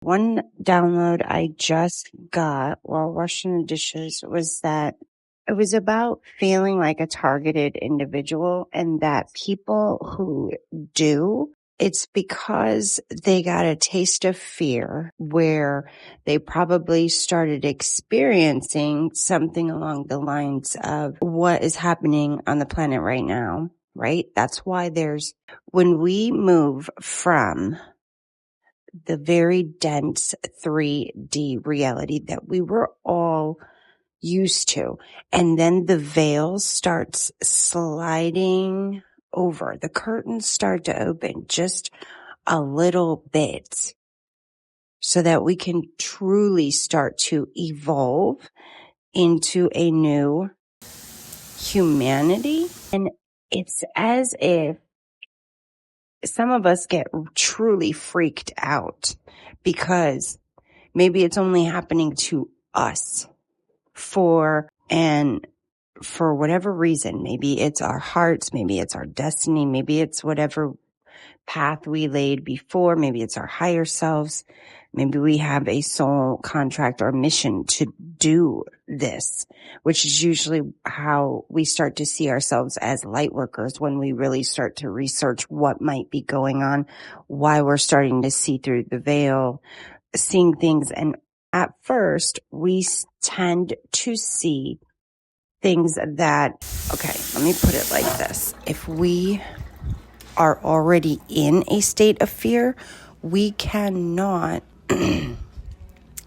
One download I just got while washing the dishes was that it was about feeling like a targeted individual, and that people who do, it's because they got a taste of fear where they probably started experiencing something along the lines of what is happening on the planet right now, right? That's why when we move from the very dense 3D reality that we were all used to. And then the veil starts sliding over. The curtains start to open just a little bit so that we can truly start to evolve into a new humanity. And it's as if some of us get truly freaked out because maybe it's only happening to us for whatever reason. Maybe it's our hearts, maybe it's our destiny, maybe it's whatever path we laid before, maybe it's our higher selves. Maybe we have a soul contract or mission to do this, which is usually how we start to see ourselves as light workers when we really start to research what might be going on, why we're starting to see through the veil, seeing things. And at first, we tend to see things that, okay, let me put it like this. If we are already in a state of fear, we cannot.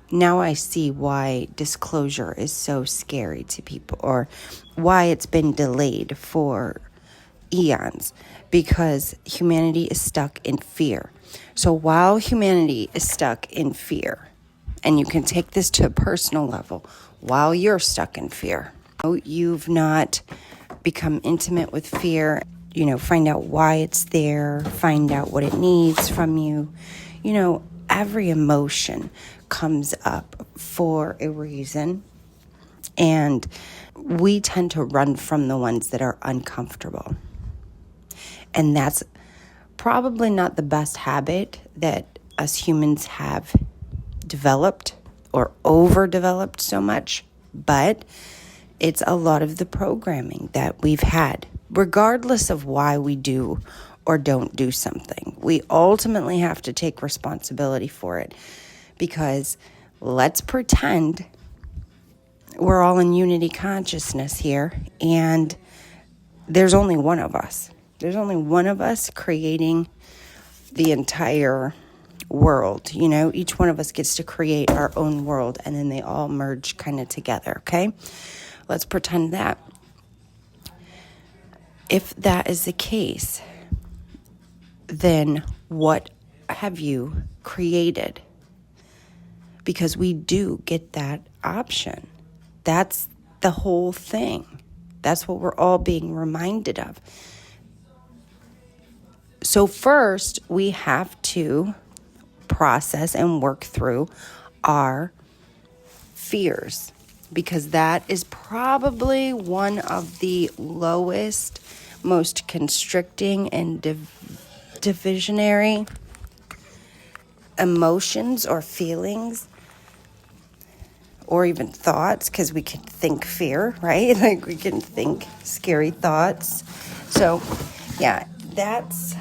Now I see why disclosure is so scary to people, or why it's been delayed for eons, because humanity is stuck in fear. So while humanity is stuck in fear, and you can take this to a personal level, while you're stuck in fear, you've not become intimate with fear, find out why it's there, find out what it needs from you. Every emotion comes up for a reason, and we tend to run from the ones that are uncomfortable. And that's probably not the best habit that us humans have developed or overdeveloped so much, but it's a lot of the programming that we've had. Regardless of why we do or don't do something, we ultimately have to take responsibility for it, because let's pretend we're all in unity consciousness here, and there's only one of us. There's only one of us creating the entire world. Each one of us gets to create our own world, and then they all merge kind of together, okay? Let's pretend that. If that is the case, then what have you created? Because we do get that option. That's the whole thing. That's what we're all being reminded of. So first, we have to process and work through our fears, because that is probably one of the lowest, most constricting and divisionary emotions or feelings, or even thoughts, because we can think fear, right? Like we can think scary thoughts. So yeah, that's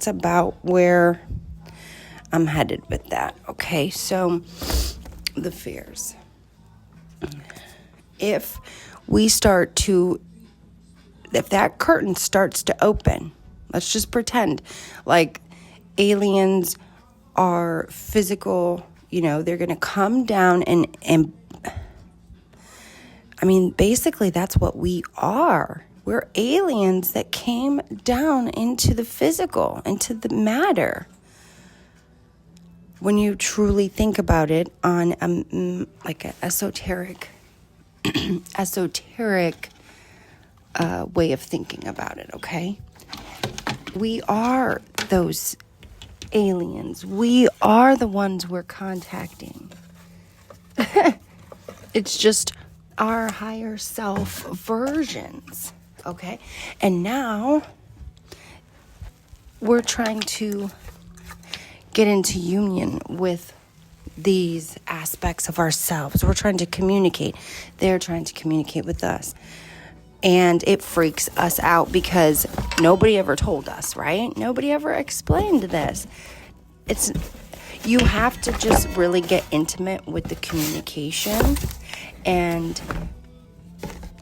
about where I'm headed with that. Okay, so the fears. If that curtain starts to open, let's just pretend like aliens are physical, they're going to come down and I mean, basically that's what we are. We're aliens that came down into the physical, into the matter. When you truly think about it on like an esoteric way of thinking about it, okay? We are those aliens. We are the ones we're contacting. It's just our higher self versions, okay? And now we're trying to get into union with these aspects of ourselves. We're trying to communicate. They're trying to communicate with us. And it freaks us out because nobody ever told us, right? Nobody ever explained this. You have to just really get intimate with the communication and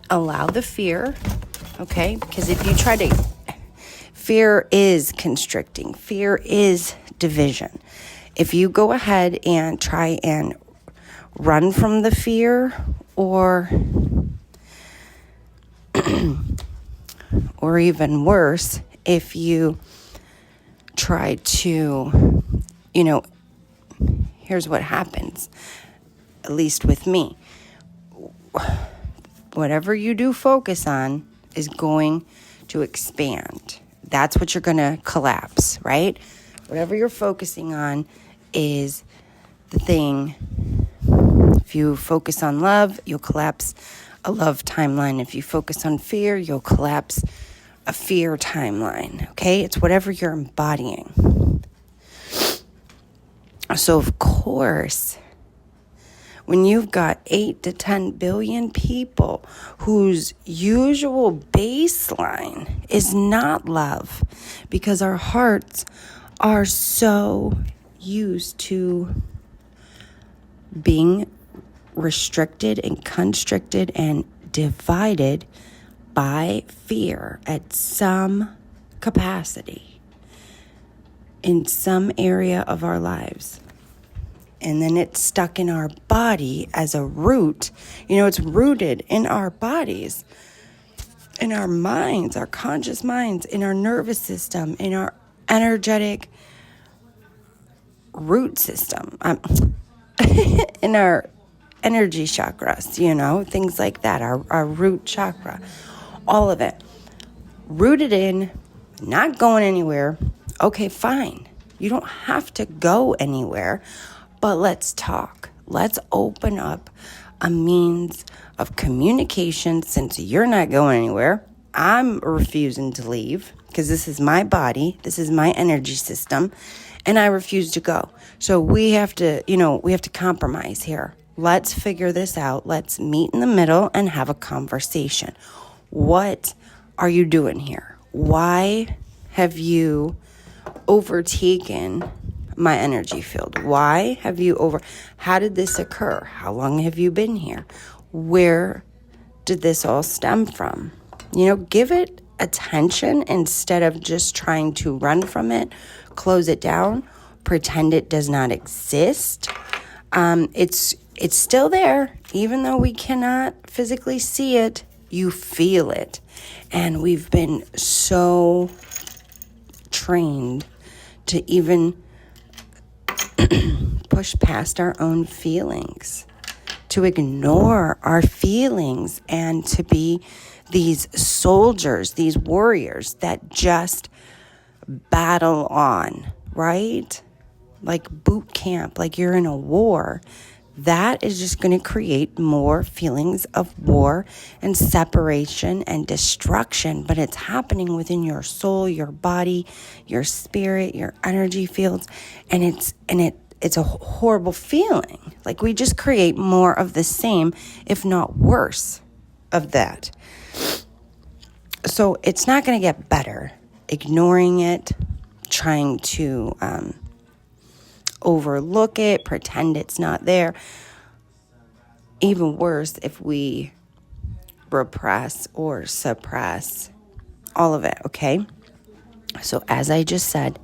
allow the fear, okay? Because if you try to, fear is constricting. Fear is division. If you go ahead and try and run from the fear or even worse, if you try to, here's what happens, at least with me. Whatever you do focus on is going to expand. That's what you're going to collapse, right? Whatever you're focusing on is the thing. If you focus on love, you'll collapse a love timeline. If you focus on fear, you'll collapse a fear timeline, okay? It's whatever you're embodying. So, of course, when you've got 8 to 10 billion people whose usual baseline is not love, because our hearts are so used to being restricted and constricted and divided by fear at some capacity in some area of our lives. And then it's stuck in our body as a root. It's rooted in our bodies, in our minds, our conscious minds, in our nervous system, in our energetic root system, in our energy chakras, things like that, our root chakra, all of it. Rooted in, not going anywhere. Okay, fine. You don't have to go anywhere. But let's talk. Let's open up a means of communication since you're not going anywhere. I'm refusing to leave because this is my body. This is my energy system. And I refuse to go. So we have to compromise here. Let's figure this out. Let's meet in the middle and have a conversation. What are you doing here? Why have you overtaken my energy field? Why have you how did this occur? How long have you been here? Where did this all stem from? Give it attention instead of just trying to run from it, close it down, pretend it does not exist. It's still there, even though we cannot physically see it, you feel it. And we've been so trained to even push past our own feelings, to ignore our feelings, and to be these soldiers, these warriors that just battle on, right? Like boot camp, like you're in a war. That is just going to create more feelings of war and separation and destruction. But it's happening within your soul, your body, your spirit, your energy fields. And it's a horrible feeling. Like we just create more of the same, if not worse, of that. So it's not going to get better. Ignoring it, trying to overlook it, pretend it's not there. Even worse if we repress or suppress all of it, okay? So as I just said,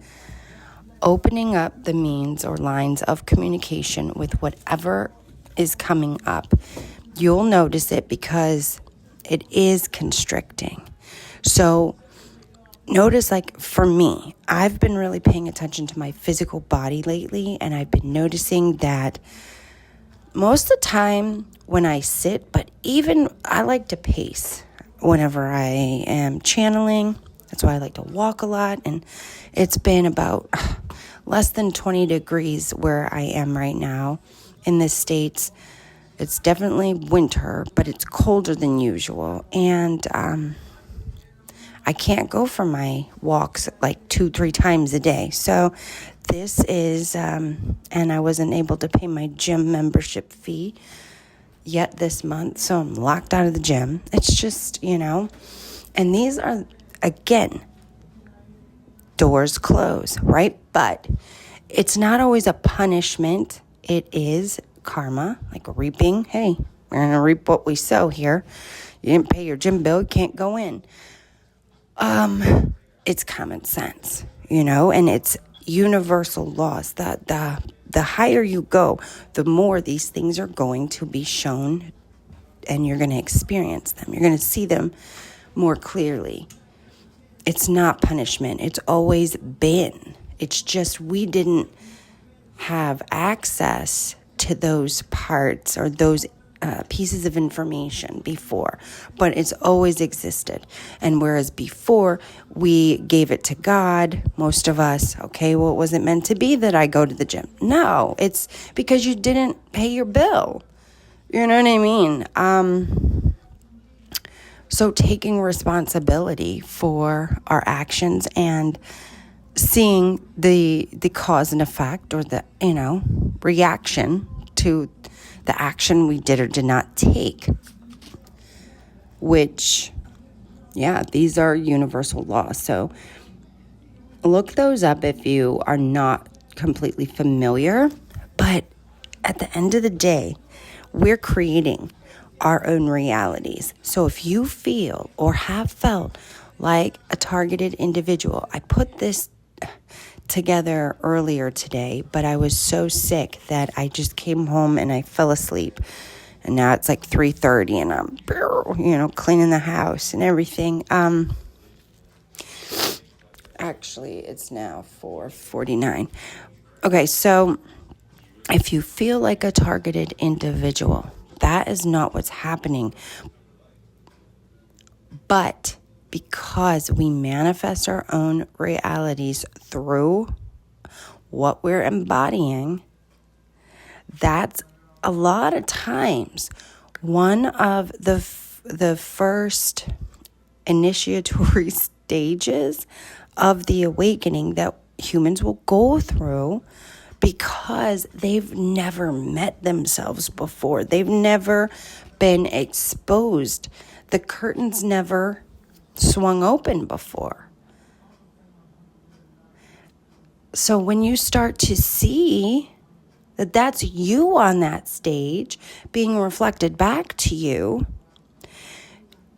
opening up the means or lines of communication with whatever is coming up, you'll notice it because it is constricting. So notice, like for me, I've been really paying attention to my physical body lately, and I've been noticing that most of the time when I sit, but even I like to pace whenever I am channeling. That's why I like to walk a lot, and it's been about less than 20 degrees where I am right now in the States. It's definitely winter, but it's colder than usual, and I can't go for my walks like 2-3 times a day. So this is, and I wasn't able to pay my gym membership fee yet this month, so I'm locked out of the gym. It's just, and these are, again, doors close, right? But it's not always a punishment. It is karma, like reaping. Hey, we're going to reap what we sow here. You didn't pay your gym bill, you can't go in. It's common sense, and it's universal laws. The higher you go, the more these things are going to be shown, and you're going to experience them. You're going to see them more clearly. It's not punishment. It's always been. It's just we didn't have access to those parts or those pieces of information before, but it's always existed. And whereas before we gave it to God, most of us, okay, well, it wasn't meant to be that I go to the gym. No, it's because you didn't pay your bill. You know what I mean? So taking responsibility for our actions and seeing the cause and effect, or the, reaction to the action we did or did not take, which, these are universal laws. So look those up if you are not completely familiar. But at the end of the day, we're creating our own realities. So if you feel or have felt like a targeted individual, I put this together earlier today, but I was so sick that I just came home and I fell asleep. And now it's like 3:30 and I'm, cleaning the house and everything. Actually, it's now 4:49. Okay, so if you feel like a targeted individual, that is not what's happening. But because we manifest our own realities through what we're embodying, that's a lot of times one of the first initiatory stages of the awakening that humans will go through, because they've never met themselves before. They've never been exposed. The curtains never swung open before. So when you start to see that that's you on that stage being reflected back to you,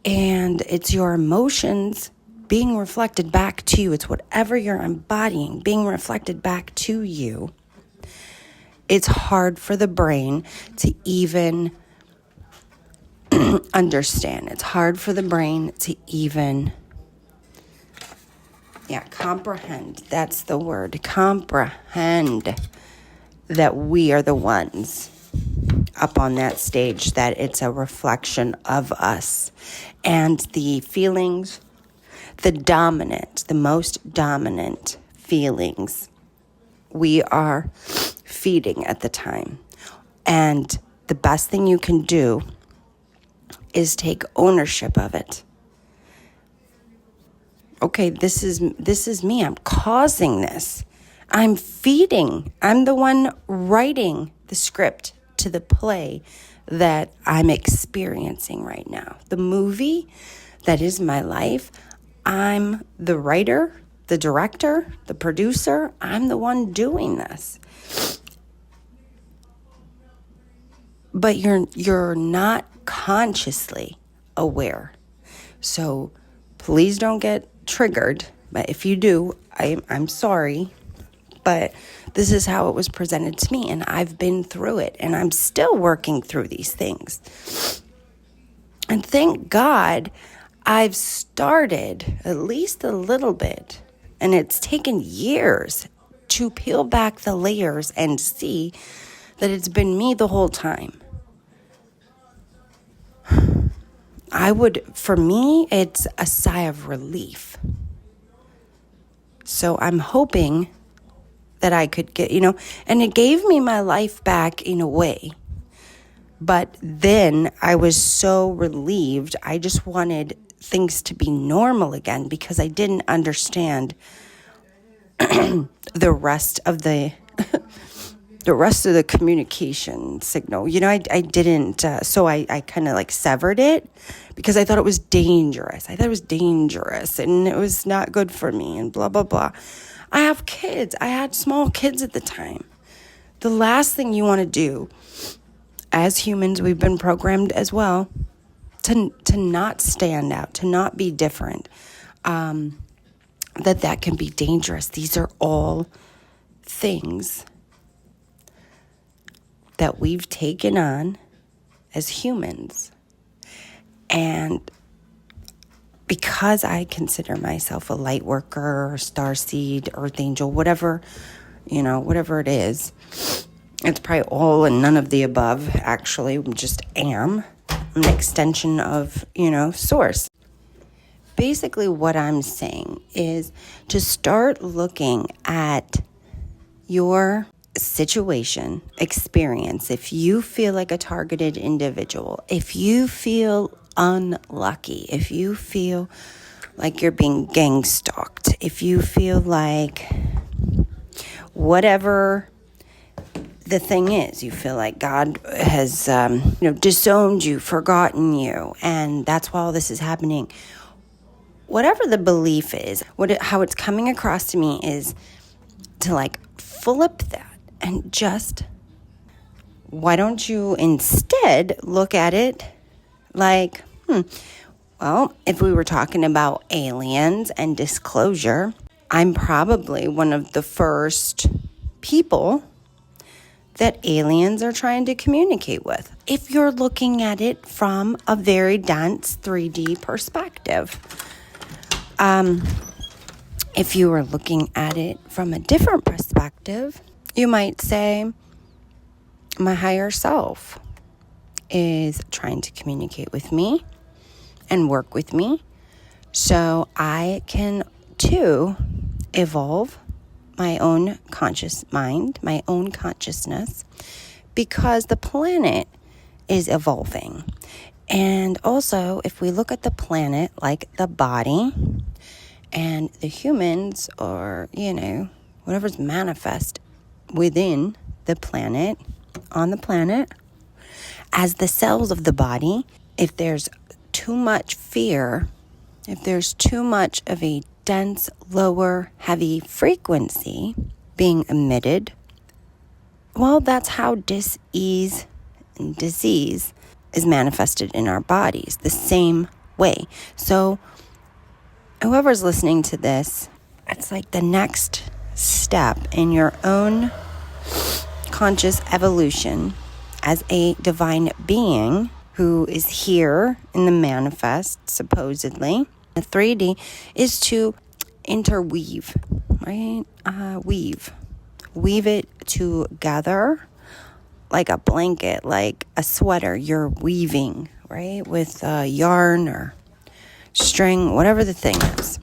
and it's your emotions being reflected back to you, it's whatever you're embodying being reflected back to you, it's hard for the brain to even understand. It's hard for the brain to even, comprehend. That's the word. Comprehend that we are the ones up on that stage, that it's a reflection of us. And the feelings, the most dominant feelings, we are feeding at the time. And the best thing you can do is take ownership of it. Okay, this is me. I'm causing this. I'm feeding. I'm the one writing the script to the play that I'm experiencing right now. The movie that is my life, I'm the writer, the director, the producer. I'm the one doing this. But you're not consciously aware. So please don't get triggered. But if you do, I'm sorry. But this is how it was presented to me, and I've been through it, and I'm still working through these things. And thank God I've started at least a little bit, and it's taken years to peel back the layers and see that it's been me the whole time. For me, it's a sigh of relief. So I'm hoping that I could get, and it gave me my life back in a way. But then I was so relieved. I just wanted things to be normal again, because I didn't understand the rest of the communication signal. I didn't, so I kind of like severed it because I thought it was dangerous. And it was not good for me and blah, blah, blah. I have kids. I had small kids at the time. The last thing you want to do, as humans, we've been programmed as well to not stand out, to not be different, that can be dangerous. These are all things that we've taken on as humans. And because I consider myself a light worker or starseed, earth angel, whatever it is, it's probably all and none of the above, actually. Just am an extension of, source. Basically, what I'm saying is to start looking at your situation, experience. If you feel like a targeted individual, if you feel unlucky, if you feel like you're being gang stalked, if you feel like whatever the thing is, you feel like God has, disowned you, forgotten you, and that's why all this is happening. Whatever the belief is, how it's coming across to me is to like flip that and just, why don't you instead look at it like, well, if we were talking about aliens and disclosure, I'm probably one of the first people that aliens are trying to communicate with. If you're looking at it from a very dense 3D perspective. If you were looking at it from a different perspective, you might say, my higher self is trying to communicate with me and work with me so I can, too, evolve my own conscious mind, my own consciousness, because the planet is evolving. And also, if we look at the planet like the body, and the humans, or, whatever's manifest within the planet, on the planet, as the cells of the body, if there's too much fear, if there's too much of a dense, lower, heavy frequency being emitted, well, that's how dis-ease and disease is manifested in our bodies, the same way. So whoever's listening to this, it's like the next step in your own conscious evolution as a divine being who is here in the manifest, supposedly. The 3D is to interweave, right? Weave it together like a blanket, like a sweater. You're weaving, right? With yarn or string, whatever the thing is.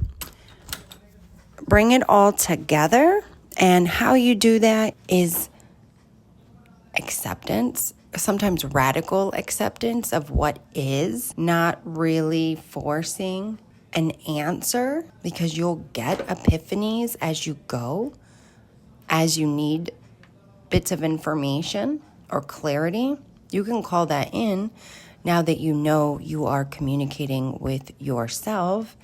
Bring it all together, and how you do that is acceptance, sometimes radical acceptance of what is, not really forcing an answer, because you'll get epiphanies as you go, as you need bits of information or clarity. You can call that in now that you know you are communicating with yourself.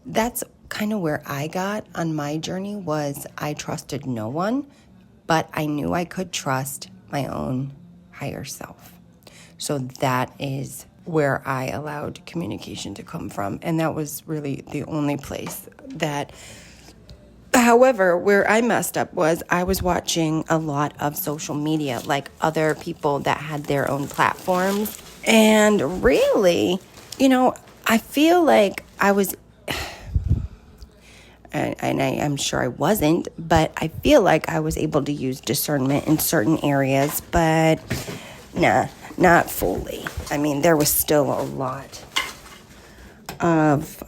That's kind of where I got on my journey, was I trusted no one, but I knew I could trust my own higher self. So that is where I allowed communication to come from. And that was really the only place that, however, where I messed up was I was watching a lot of social media, like other people that had their own platforms. And really, I feel like I was, and I'm sure I wasn't, but I feel like I was able to use discernment in certain areas, but not fully. I mean, there was still a lot of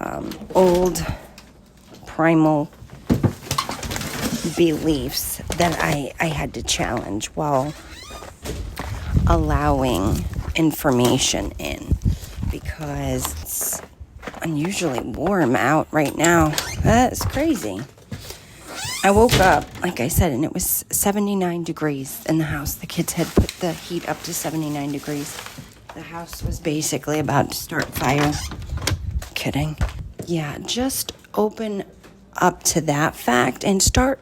old primal beliefs that I had to challenge while allowing information in, because it's unusually warm out right now. That's crazy. I woke up, like I said, and it was 79 degrees in the house. The kids had put the heat up to 79 degrees. The house was basically about to start fire. Kidding. Yeah, just open up to that fact and start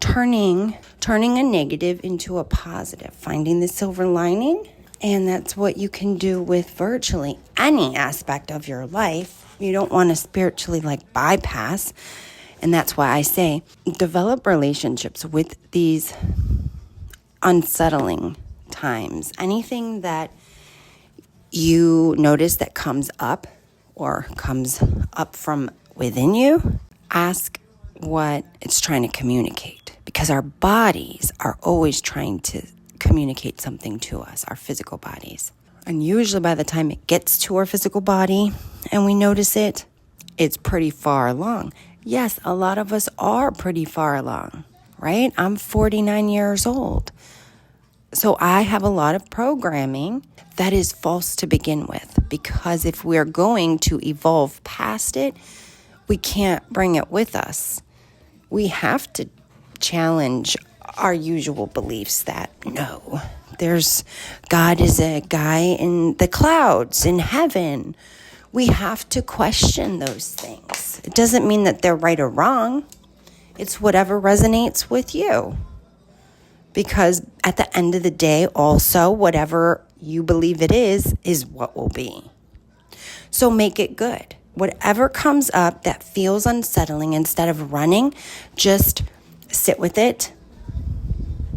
turning a negative into a positive, finding the silver lining. And that's what you can do with virtually any aspect of your life. You don't want to spiritually bypass. And that's why I say develop relationships with these unsettling times. Anything that you notice that comes up or comes up from within you, ask what it's trying to communicate, because our bodies are always trying to communicate something to us, our physical bodies. And usually by the time it gets to our physical body and we notice it, it's pretty far along. Yes, a lot of us are pretty far along, right? I'm 49 years old. So I have a lot of programming that is false to begin with, because if we're going to evolve past it, we can't bring it with us. We have to challenge our usual beliefs that no, God is a guy in the clouds, in heaven. We have to question those things. It doesn't mean that they're right or wrong. It's whatever resonates with you. Because at the end of the day, also, whatever you believe it is what will be. So make it good. Whatever comes up that feels unsettling, instead of running, just sit with it.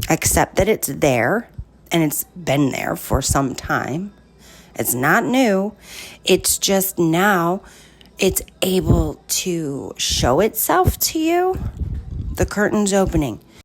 Accept that it's there, and it's been there for some time. It's not new. It's just now it's able to show itself to you. The curtain's opening.